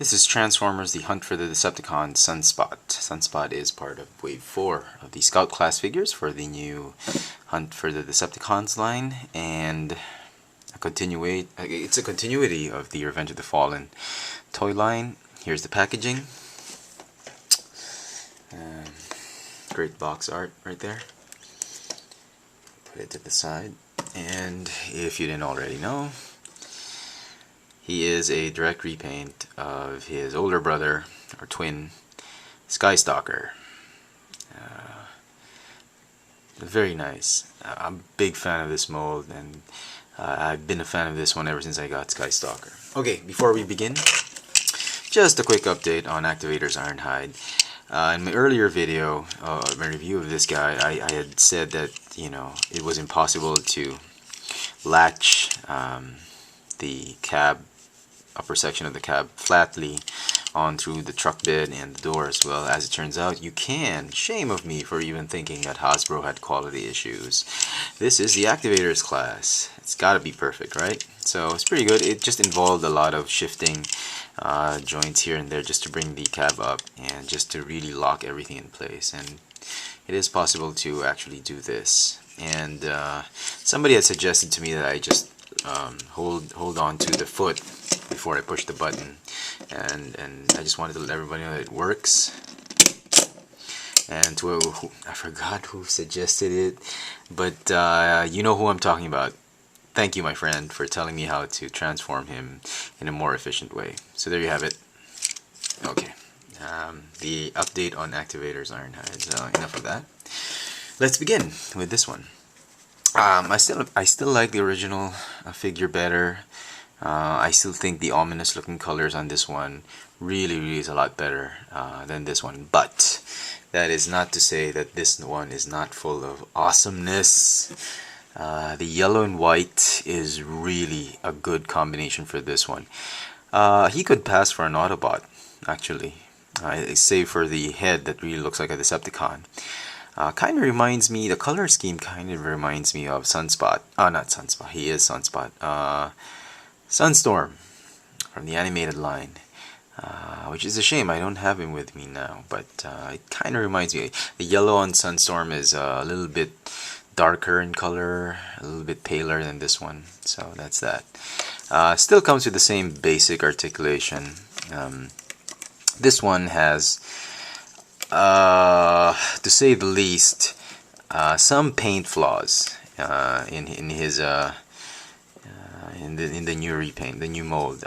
This is Transformers The Hunt for the Decepticons Sunspot. Sunspot is part of Wave 4 of the Scout class figures for the new Hunt for the Decepticons line, and it's a continuity of the Revenge of the Fallen toy line. Here's the packaging. Great box art right there. Put it to the side, and if you didn't already know, he is a direct repaint of his older brother, or twin, Skystalker. Very nice. I'm a big fan of this mold, and I've been a fan of this one ever since I got Skystalker. Okay, before we begin, just a quick update on Activator's Ironhide. In my earlier video, my review of this guy, I had said that, you know, it was impossible to latch the cab, upper section of the cab, flatly on through the truck bed and the door as well. As it turns out, you can. Shame of me for even thinking that Hasbro had quality issues. This is the Activators class. It's gotta be perfect, right? So it's pretty good. It just involved a lot of shifting joints here and there just to bring the cab up and just to really lock everything in place. And it is possible to actually do this. And somebody had suggested to me that I just hold on to the foot before I push the button, and I just wanted to let everybody know that it works. And to I forgot who suggested it, but you know who I'm talking about. Thank you, my friend, for telling me how to transform him in a more efficient way. So there you have it. Okay, the update on Activator's Ironhide. So enough of that. Let's begin with this one. I still like the original figure better. I still think the ominous looking colors on this one really is a lot better than this one, but that is not to say that this one is not full of awesomeness. The yellow and white is really a good combination for this one. He could pass for an Autobot, actually, save for the head that really looks like a Decepticon. Kind of reminds me, the color scheme kind of reminds me of Sunspot. Not Sunspot, he is Sunspot. Sunstorm from the animated line, which is a shame I don't have him with me now, but it kind of reminds me. The yellow on Sunstorm is a little bit darker in color, a little bit paler than this one, so that's that. Still comes with the same basic articulation. This one has, to say the least, some paint flaws in his in the new repaint, the new mold.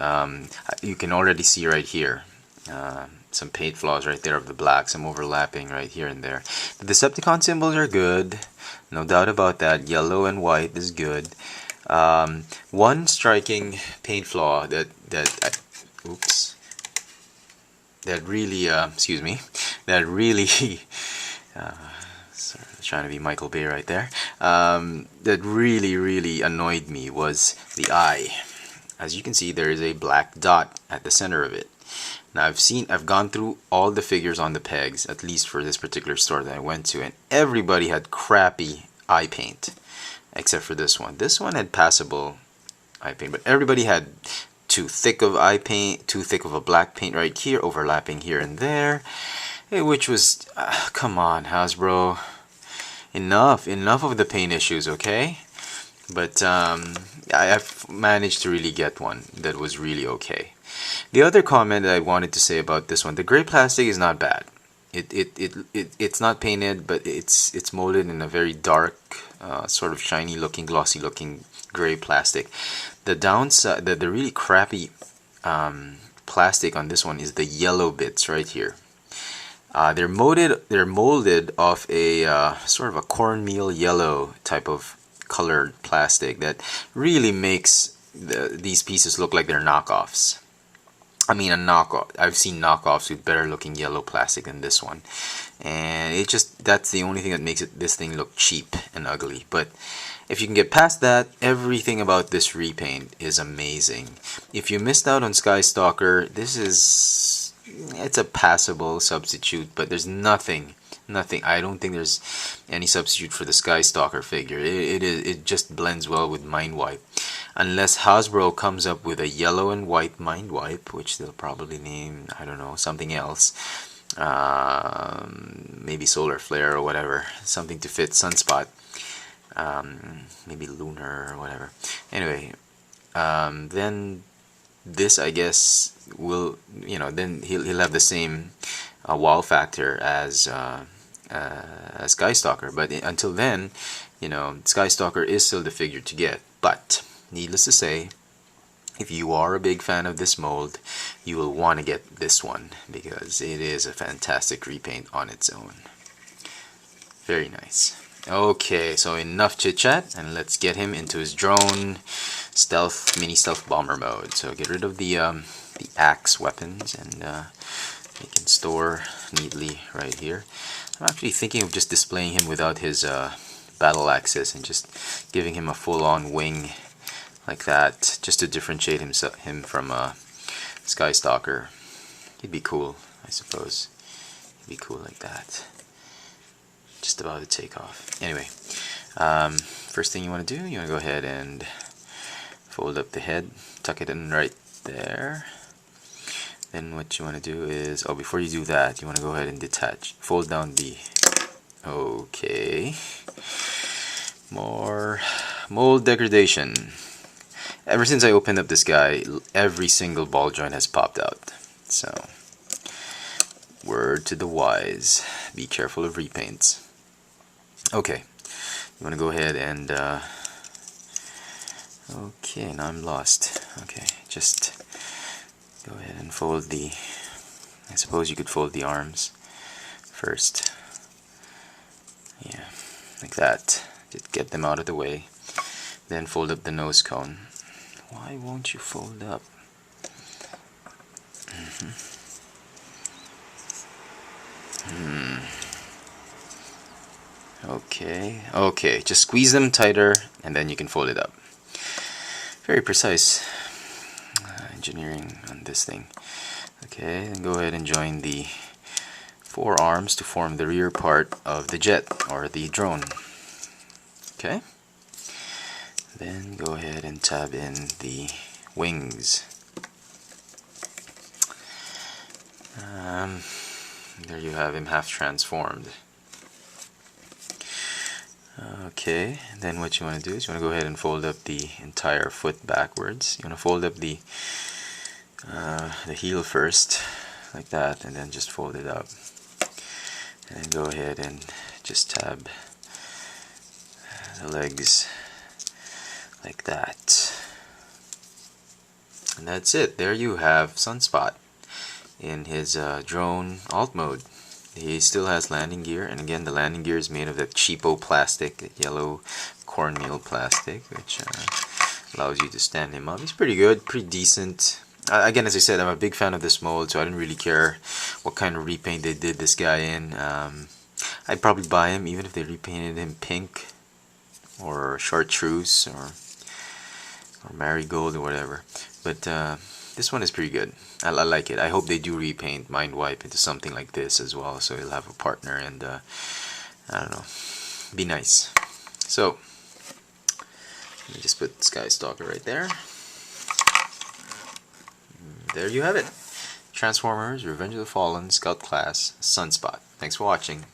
You can already see right here some paint flaws right there of the black, some overlapping right here and there. The Decepticon symbols are good, no doubt about that. Yellow and white is good. One striking paint flaw that really sorry, trying to be Michael Bay right there, that really annoyed me was the eye. As you can see, there is a black dot at the center of it. Now I've gone through all the figures on the pegs, at least for this particular store that I went to, and everybody had crappy eye paint except for this one. This one had passable eye paint, but everybody had too thick of eye paint, too thick of a black paint right here, overlapping here and there, which was, come on, Hasbro, enough of the paint issues, okay? But I've managed to really get one that was really okay. The other comment that I wanted to say about this one, the gray plastic is not bad. It's not painted, but it's molded in a very dark, sort of shiny looking, glossy looking gray plastic. The downside, the really crappy plastic on this one is the yellow bits right here. They're molded off a sort of a cornmeal yellow type of colored plastic that really makes these pieces look like they're knockoffs. I mean, a knockoff. I've seen knockoffs with better looking yellow plastic than this one, and that's the only thing that makes this thing look cheap and ugly. But if you can get past that, everything about this repaint is amazing. If you missed out on Skystalker, it's a passable substitute, but there's nothing. I don't think there's any substitute for the Skystalker figure. It just blends well with Mindwipe. unless Hasbro comes up with a yellow and white Mind Wipe, which they'll probably name, I don't know, something else. Maybe Solar Flare or whatever, something to fit Sunspot. Maybe Lunar or whatever. Anyway, then this, I guess, will, then he'll have the same wow factor as Skystalker. But until then, Skystalker is still the figure to get. But needless to say, if you are a big fan of this mold, you will want to get this one because it is a fantastic repaint on its own. Very nice. Okay, so enough chit chat, and let's get him into his drone mini stealth bomber mode. So get rid of the axe weapons, and you can store neatly right here. I'm actually thinking of just displaying him without his battle axes and just giving him a full-on wing like that, just to differentiate him from Skystalker. He'd be cool, I suppose. He'd be cool like that. Just about to take off. Anyway, first thing you want to do, you want to go ahead and fold up the head, tuck it in right there. Then what you want to do is, before you do that, you want to go ahead and detach. Fold down the, okay, more mold degradation. Ever since I opened up this guy, every single ball joint has popped out. So, word to the wise, be careful of repaints. Okay, you want to go ahead and, okay, now I'm lost. Okay, just go ahead and fold the, I suppose you could fold the arms first. Yeah, like that. Just get them out of the way. Then fold up the nose cone. Why won't you fold up? Okay, just squeeze them tighter and then you can fold it up. Very precise engineering on this thing. Okay, then go ahead and join the four arms to form the rear part of the jet or the drone. Okay, then go ahead and tab in the wings. There you have him half transformed. Okay, then what you want to do is you want to go ahead and fold up the entire foot backwards. You want to fold up the heel first, like that, and then just fold it up. And then go ahead and just tab the legs like that. And that's it. There you have Sunspot in his drone alt mode. He still has landing gear, and again the landing gear is made of that cheapo plastic, that yellow cornmeal plastic, which allows you to stand him up. He's pretty good, pretty decent. Again, as I said, I'm a big fan of this mold, so I didn't really care what kind of repaint they did this guy in. I'd probably buy him even if they repainted him pink or chartreuse or marigold or whatever. But this one is pretty good. I like it. I hope they do repaint Mind Wipe into something like this as well, so he'll have a partner and I don't know, be nice. So let me just put Skystalker right there. There you have it. Transformers Revenge of the Fallen Scout Class Sunspot. Thanks for watching.